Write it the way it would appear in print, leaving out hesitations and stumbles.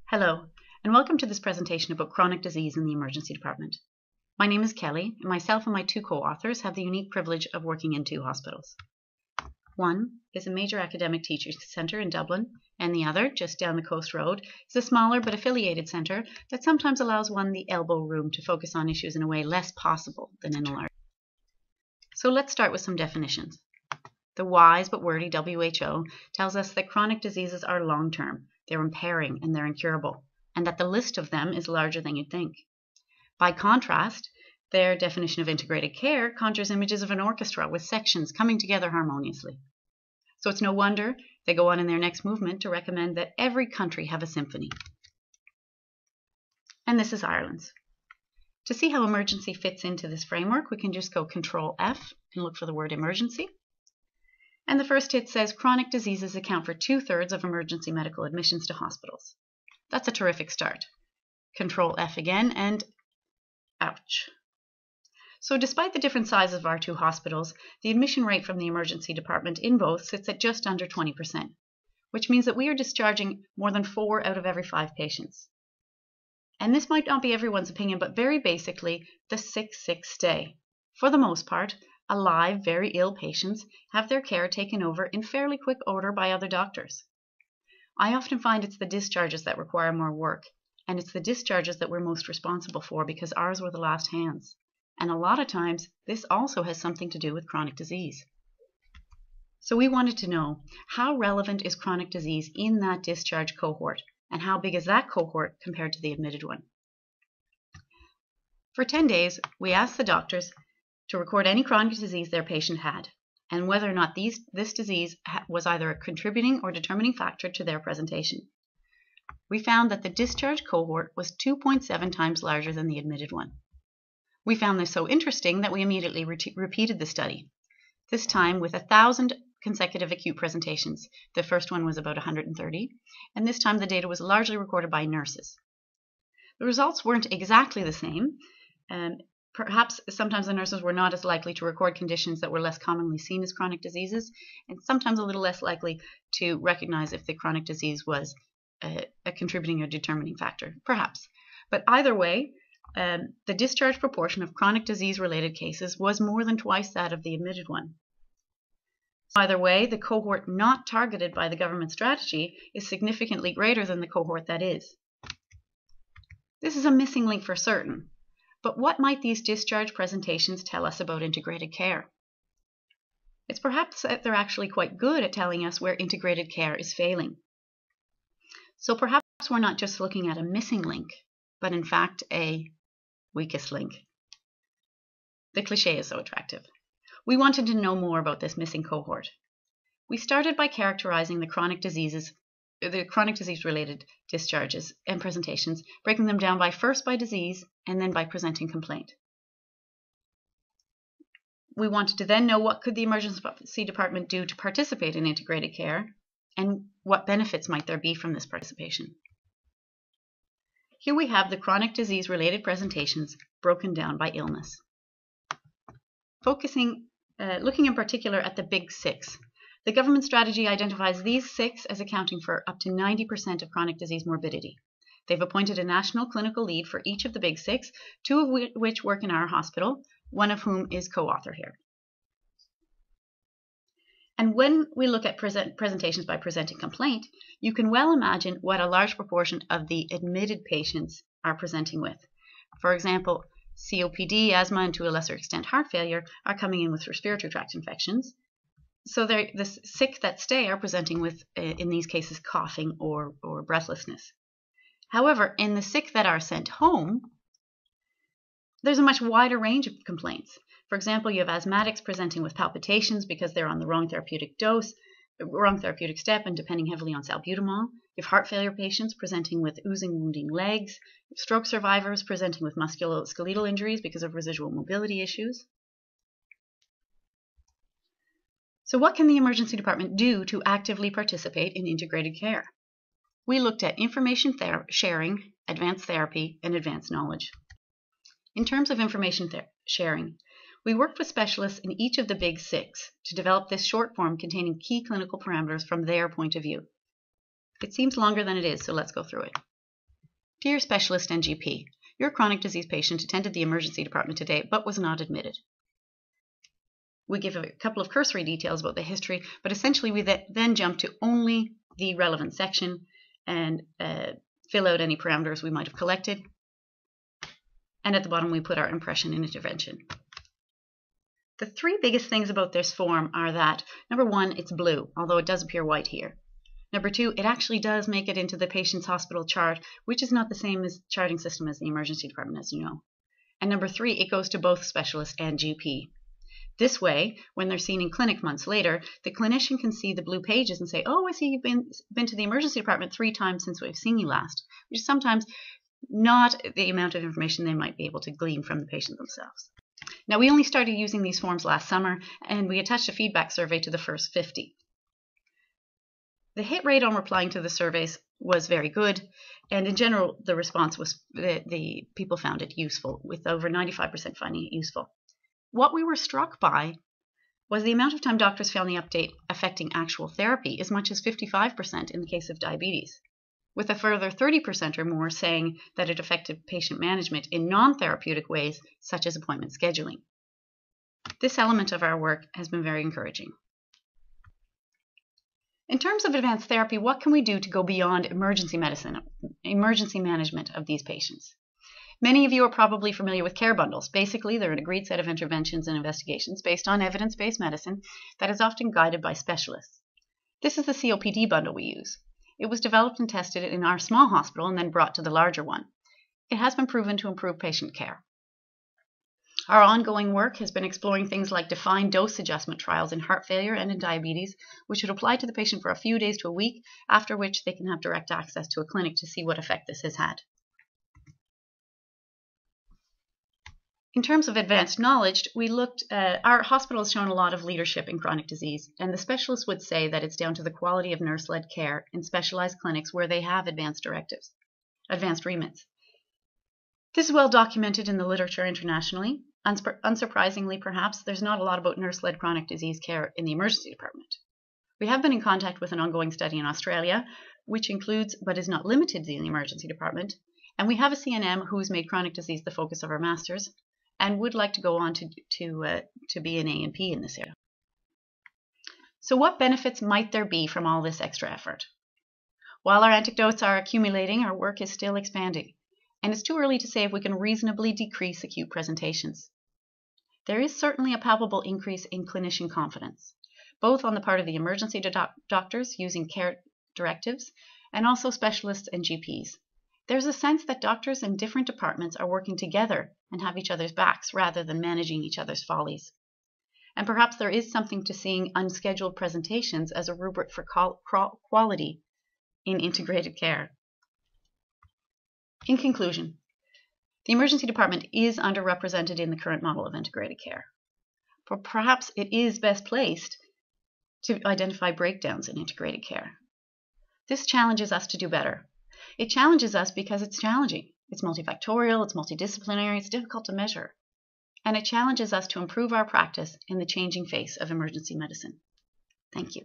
Hello, and welcome to this presentation about chronic disease in the emergency department. My name is Kelly, and myself and my two co-authors have the unique privilege of working in two hospitals. One is a major academic teaching centre in Dublin, and the other, just down the coast road, is a smaller but affiliated centre that sometimes allows one the elbow room to focus on issues in a way less possible than in a large. So let's start with some definitions. The wise but wordy WHO tells us that chronic diseases are long-term, they're impairing, and they're incurable, and that the list of them is larger than you'd think. By contrast, their definition of integrated care conjures images of an orchestra with sections coming together harmoniously. So it's no wonder they go on in their next movement to recommend that every country have a symphony. And this is Ireland's. To see how emergency fits into this framework, we can just go Control F and look for the word emergency. And the first hit says chronic diseases account for 2/3 of emergency medical admissions to hospitals. That's a terrific start. Control F again and ouch. So despite the different sizes of our two hospitals, the admission rate from the emergency department in both sits at just under 20%, which means that we are discharging more than 4 out of every 5 patients. And this might not be everyone's opinion, but very basically, the sick stay. For the most part, alive, very ill patients have their care taken over in fairly quick order by other doctors. I often find it's the discharges that require more work, and it's the discharges that we're most responsible for because ours were the last hands. And a lot of times, this also has something to do with chronic disease. So we wanted to know, how relevant is chronic disease in that discharge cohort, and how big is that cohort compared to the admitted one? For 10 days, we asked the doctors to record any chronic disease their patient had, and whether or not this disease was either a contributing or determining factor to their presentation. We found that the discharge cohort was 2.7 times larger than the admitted one. We found this so interesting that we immediately repeated the study, this time with 1,000 consecutive acute presentations. The first one was about 130, and this time the data was largely recorded by nurses. The results weren't exactly the same. Perhaps sometimes the nurses were not as likely to record conditions that were less commonly seen as chronic diseases, and sometimes a little less likely to recognize if the chronic disease was a contributing or determining factor, perhaps. But either way, the discharge proportion of chronic disease-related cases was more than twice that of the admitted one. Either way, the cohort not targeted by the government strategy is significantly greater than the cohort that is. This is a missing link for certain. But what might these discharge presentations tell us about integrated care? It's perhaps that they're actually quite good at telling us where integrated care is failing. So perhaps we're not just looking at a missing link, but in fact a weakest link. The cliché is so attractive. We wanted to know more about this missing cohort. We started by characterizing the chronic disease-related discharges and presentations, breaking them down first by disease and then by presenting complaint. We wanted to then know what could the emergency department do to participate in integrated care, and what benefits might there be from this participation. Here we have the chronic disease-related presentations broken down by illness. Looking in particular at the big 6. The government strategy identifies these 6 as accounting for up to 90% of chronic disease morbidity. They've appointed a national clinical lead for each of the big 6, 2 of which work in our hospital, one of whom is co-author here. And when we look at presentations by presenting complaint, you can well imagine what a large proportion of the admitted patients are presenting with. For example, COPD, asthma, and to a lesser extent heart failure are coming in with respiratory tract infections. So the sick that stay are presenting with, in these cases, coughing or breathlessness. However, in the sick that are sent home, there's a much wider range of complaints. For example, you have asthmatics presenting with palpitations because they're on the wrong therapeutic dose, wrong therapeutic step, and depending heavily on salbutamol. You have heart failure patients presenting with oozing, wounding legs. Stroke survivors presenting with musculoskeletal injuries because of residual mobility issues. So what can the emergency department do to actively participate in integrated care? We looked at information sharing, advanced therapy, and advanced knowledge. In terms of information sharing, we worked with specialists in each of the big 6 to develop this short form containing key clinical parameters from their point of view. It seems longer than it is, so let's go through it. Dear specialist and GP, your chronic disease patient attended the emergency department today but was not admitted. We give a couple of cursory details about the history, but essentially we then jump to only the relevant section and fill out any parameters we might have collected. And at the bottom we put our impression and intervention. The three biggest things about this form are that, number one, it's blue, although it does appear white here. Number two, it actually does make it into the patient's hospital chart, which is not the same as charting system as the emergency department, as you know. And number three, it goes to both specialist and GP. This way, when they're seen in clinic months later, the clinician can see the blue pages and say, oh, I see you've been to the emergency department 3 times since we've seen you last, which is sometimes not the amount of information they might be able to glean from the patient themselves. Now, we only started using these forms last summer, and we attached a feedback survey to the first 50. The hit rate on replying to the surveys was very good, and in general, the response was the people found it useful, with over 95% finding it useful. What we were struck by was the amount of time doctors found the update affecting actual therapy, as much as 55% in the case of diabetes, with a further 30% or more saying that it affected patient management in non-therapeutic ways, such as appointment scheduling. This element of our work has been very encouraging. In terms of advanced therapy, what can we do to go beyond emergency medicine, emergency management of these patients? Many of you are probably familiar with care bundles. Basically, they're an agreed set of interventions and investigations based on evidence-based medicine that is often guided by specialists. This is the COPD bundle we use. It was developed and tested in our small hospital and then brought to the larger one. It has been proven to improve patient care. Our ongoing work has been exploring things like defined dose adjustment trials in heart failure and in diabetes, which would apply to the patient for a few days to a week, after which they can have direct access to a clinic to see what effect this has had. In terms of advanced knowledge, our hospital has shown a lot of leadership in chronic disease, and the specialists would say that it's down to the quality of nurse-led care in specialized clinics where they have advanced remits. This is well documented in the literature internationally. Unsurprisingly, perhaps, there's not a lot about nurse-led chronic disease care in the emergency department. We have been in contact with an ongoing study in Australia, which includes, but is not limited to, the emergency department, and we have a CNM who has made chronic disease the focus of our masters, and would like to go on to be an A&P in this area. So what benefits might there be from all this extra effort? While our anecdotes are accumulating, our work is still expanding, and it's too early to say if we can reasonably decrease acute presentations. There is certainly a palpable increase in clinician confidence, both on the part of the emergency doctors using care directives, and also specialists and GPs. There's a sense that doctors in different departments are working together and have each other's backs rather than managing each other's follies. And perhaps there is something to seeing unscheduled presentations as a rubric for quality in integrated care. In conclusion, the emergency department is underrepresented in the current model of integrated care, but perhaps it is best placed to identify breakdowns in integrated care. This challenges us to do better. It challenges us because it's challenging. It's multifactorial, it's multidisciplinary, it's difficult to measure. And it challenges us to improve our practice in the changing face of emergency medicine. Thank you.